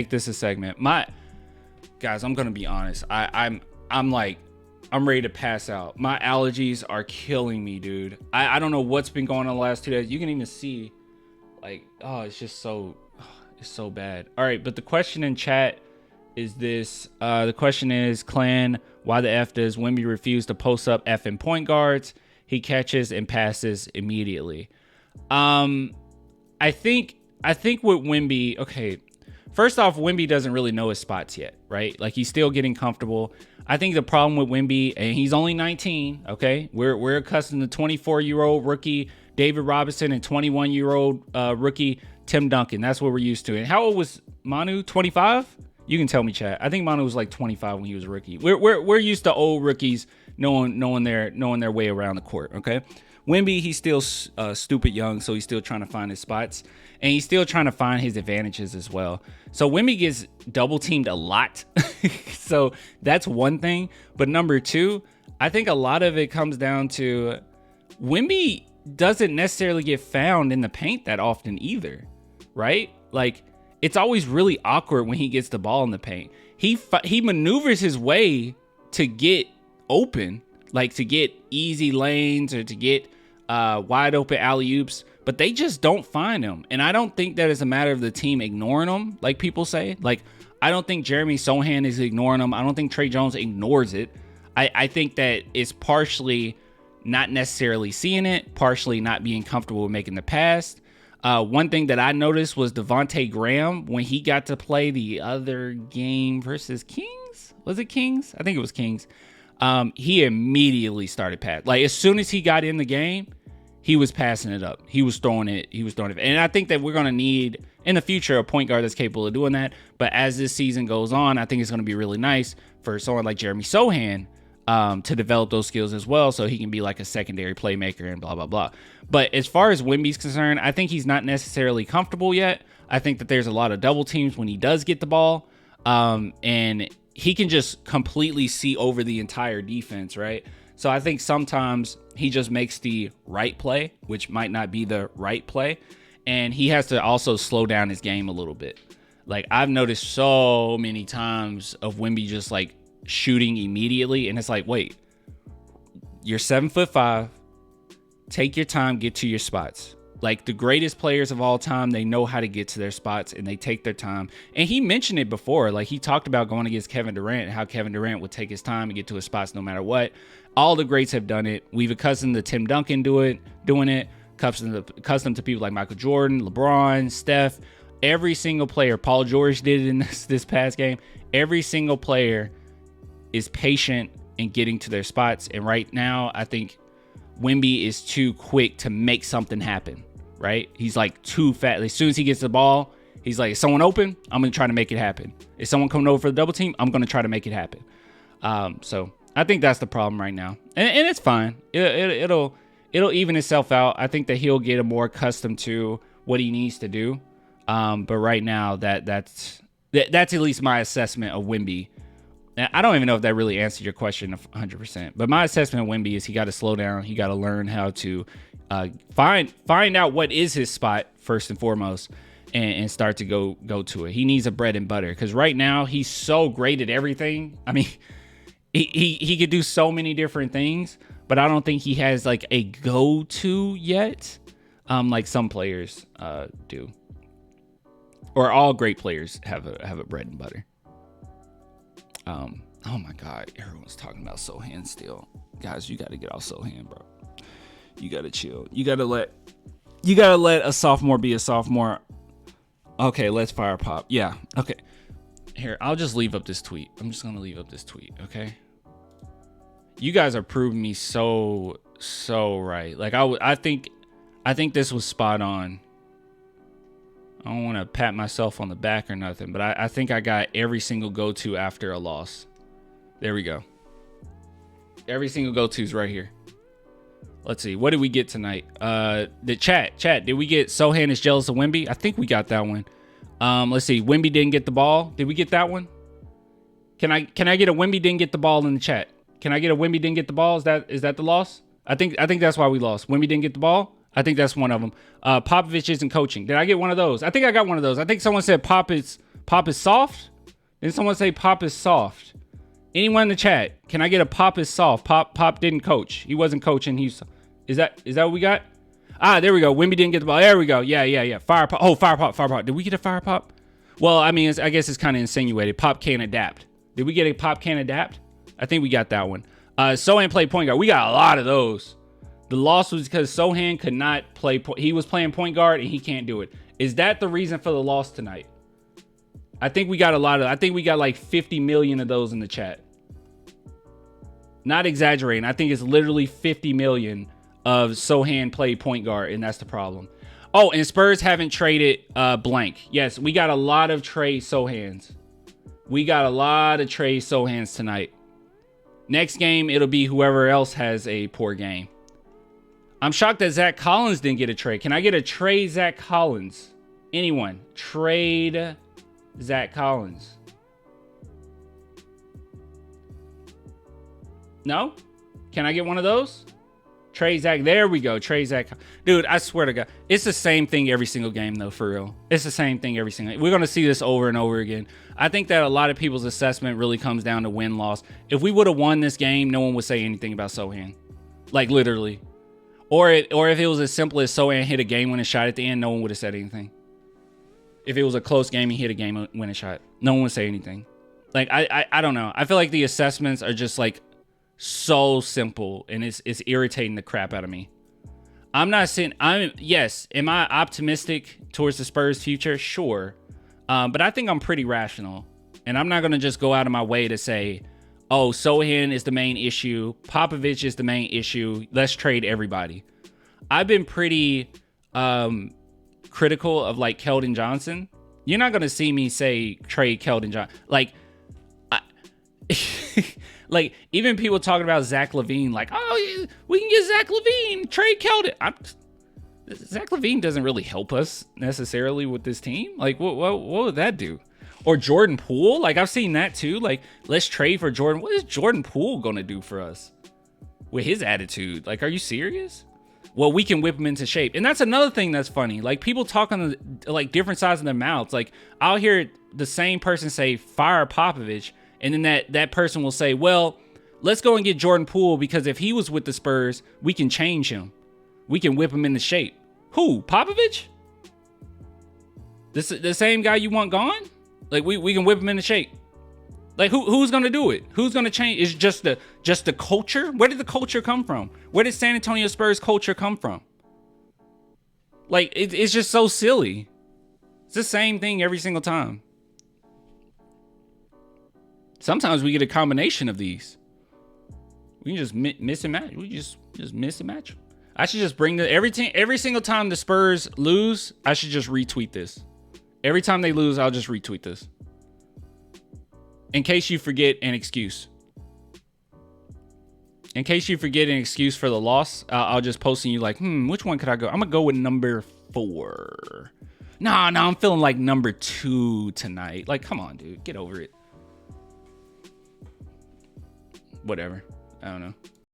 make this a segment. Guys, I'm gonna be honest. I'm ready to pass out. My allergies are killing me, dude. I don't know what's been going on the last 2 days. You can even see, like, it's so bad. All right, but the question in chat is this. The question is, Clan, why the F does Wemby refuse to post up effing point guards? He catches and passes immediately. I think with Wemby, okay, first off, Wemby doesn't really know his spots yet, right? Like, he's still getting comfortable. I think the problem with Wemby, and he's only 19, okay? We're accustomed to 24-year-old rookie David Robinson and 21-year-old rookie Tim Duncan. That's what we're used to. And how old was Manu? 25? You can tell me, chat. I think Manu was like 25 when he was a rookie. We're used to old rookies knowing their way around the court, okay? Wemby, he's still stupid young, so he's still trying to find his spots, and he's still trying to find his advantages as well. So Wemby gets double teamed a lot, so that's one thing. But number two, I think a lot of it comes down to Wemby doesn't necessarily get found in the paint that often either, right? Like, it's always really awkward when he gets the ball in the paint. He maneuvers his way to get open, like to get easy lanes or to get wide open alley-oops, but they just don't find him. And I don't think that it's a matter of the team ignoring him, like people say. Like, I don't think Jeremy Sohan is ignoring him. I don't think Trey Jones ignores it. I think that it's partially not necessarily seeing it, partially not being comfortable with making the pass. One thing that I noticed was Devontae Graham, when he got to play the other game versus Kings. Was it Kings? I think it was Kings. He immediately started passing. Like, as soon as he got in the game, he was passing it up. He was throwing it. And I think that we're going to need, in the future, a point guard that's capable of doing that. But as this season goes on, I think it's going to be really nice for someone like Jeremy Sohan to develop those skills as well, so he can be like a secondary playmaker and blah, blah, blah. But as far as Wemby's concerned, I think he's not necessarily comfortable yet. I think that there's a lot of double teams when he does get the ball. And he can just completely see over the entire defense, right? So I think sometimes he just makes the right play, which might not be the right play. And he has to also slow down his game a little bit. Like, I've noticed so many times of Wemby just like shooting immediately. And it's like, wait, you're 7'5". Take your time, get to your spots. Like, the greatest players of all time, they know how to get to their spots and they take their time. And he mentioned it before. Like, he talked about going against Kevin Durant and how Kevin Durant would take his time and get to his spots no matter what. All the greats have done it. We've accustomed to Tim Duncan doing it. Accustomed to people like Michael Jordan, LeBron, Steph. Every single player, Paul George did it in this past game. Every single player is patient in getting to their spots. And right now, I think Wemby is too quick to make something happen. Right? He's like too fat. As soon as he gets the ball, he's like, is someone open? I'm going to try to make it happen. Is someone coming over for the double team? I'm going to try to make it happen. So I think that's the problem right now. And it's fine. It'll even itself out. I think that he'll get more accustomed to what he needs to do. But right now, that's at least my assessment of Wemby. I don't even know if that really answered your question 100%. But my assessment of Wemby is he got to slow down. He got to learn how to find out what is his spot first and foremost, and start to go to it. He needs a bread and butter, because right now he's so great at everything. I mean, he could do so many different things, but I don't think he has like a go-to yet, like some players do, or all great players have a bread and butter. Oh my God, everyone's talking about Sohan still. Guys, you got to get off Sohan, bro. You got to chill. You got to let a sophomore be a sophomore. Okay, let's fire pop. Yeah, okay. Here, I'll just leave up this tweet. I'm just going to leave up this tweet, okay? You guys are proving me so right. Like, I think this was spot on. I don't want to pat myself on the back or nothing, but I think I got every single go-to after a loss. There we go. Every single go-to is right here. Let's see. What did we get tonight? The chat. Did we get Sohan is jealous of Wemby? I think we got that one. Let's see. Wemby didn't get the ball. Did we get that one? Can I get a Wemby didn't get the ball in the chat? Can I get a Wemby didn't get the ball? Is that the loss? I think that's why we lost. Wemby didn't get the ball. I think that's one of them. Popovich isn't coaching. Did I get one of those? I think I got one of those. I think someone said Pop Pop is soft? Didn't someone say Pop is soft? Anyone in the chat, can I get a Pop is soft? Pop didn't coach. He wasn't coaching. Is that what we got? There we go. Wemby didn't get the ball. There we go. Yeah. Fire Pop. Oh, Fire Pop. Did we get a Fire Pop? Well, I mean, I guess it's kind of insinuated. Pop can't adapt. Did we get a Pop can't adapt? I think we got that one. Sohan played point guard. We got a lot of those. The loss was because Sohan could not play. He was playing point guard and he can't do it. Is that the reason for the loss tonight? I think we got like 50 million of those in the chat. Not exaggerating. I think it's literally 50 million of Sohan played point guard, and that's the problem. Oh, and Spurs haven't traded blank. Yes, we got a lot of trade Sohans. Tonight. Next game, it'll be whoever else has a poor game. I'm shocked that Zach Collins didn't get a trade. Can I get a trade Zach Collins? Anyone? Trade Zach Collins. No? Can I get one of those? Trade Zach. There we go. Trade Zach. Dude, I swear to God. It's the same thing every single game, though, for real. It's the same thing every single game. We're going to see this over and over again. I think that a lot of people's assessment really comes down to win-loss. If we would have won this game, no one would say anything about Sohan. Like, literally. Or if it was as simple as Sohan hit a game-winning shot at the end, no one would have said anything. If it was a close game, he hit a game-winning shot, no one would say anything. Like, I don't know. I feel like the assessments are just, like, so simple, and it's irritating the crap out of me. Am I optimistic towards the Spurs' future? Sure. But I think I'm pretty rational. And I'm not going to just go out of my way to say, oh, Sohan is the main issue. Popovich is the main issue. Let's trade everybody. I've been pretty critical of, like, Keldon Johnson. You're not going to see me say trade Keldon Johnson. Like, like, even people talking about Zach LaVine, like, oh, we can get Zach LaVine, trade Keldon. Zach LaVine doesn't really help us necessarily with this team. Like, what would that do? Or Jordan Poole? Like, I've seen that too. Like, let's trade for Jordan. What is Jordan Poole going to do for us with his attitude? Like, are you serious? Well, we can whip him into shape. And that's another thing that's funny. Like, people talk on the, like, different sides of their mouths. Like, I'll hear the same person say, fire Popovich. And then that person will say, well, let's go and get Jordan Poole because if he was with the Spurs, we can change him. We can whip him into shape. Who? Popovich? The same guy you want gone? Like, we can whip him into shape. Like, who's going to do it? Who's going to change? Is just the culture? Where did the culture come from? Where did San Antonio Spurs culture come from? Like, it's just so silly. It's the same thing every single time. Sometimes we get a combination of these. We can just miss and match. We just miss and match. I should just bring every single time the Spurs lose, I should just retweet this. Every time they lose, I'll just retweet this. In case you forget an excuse. In case you forget an excuse for the loss, I'll just post in you like, which one could I go? I'm going to go with number 4. No, I'm feeling like number 2 tonight. Like, come on, dude. Get over it. Whatever. I don't know.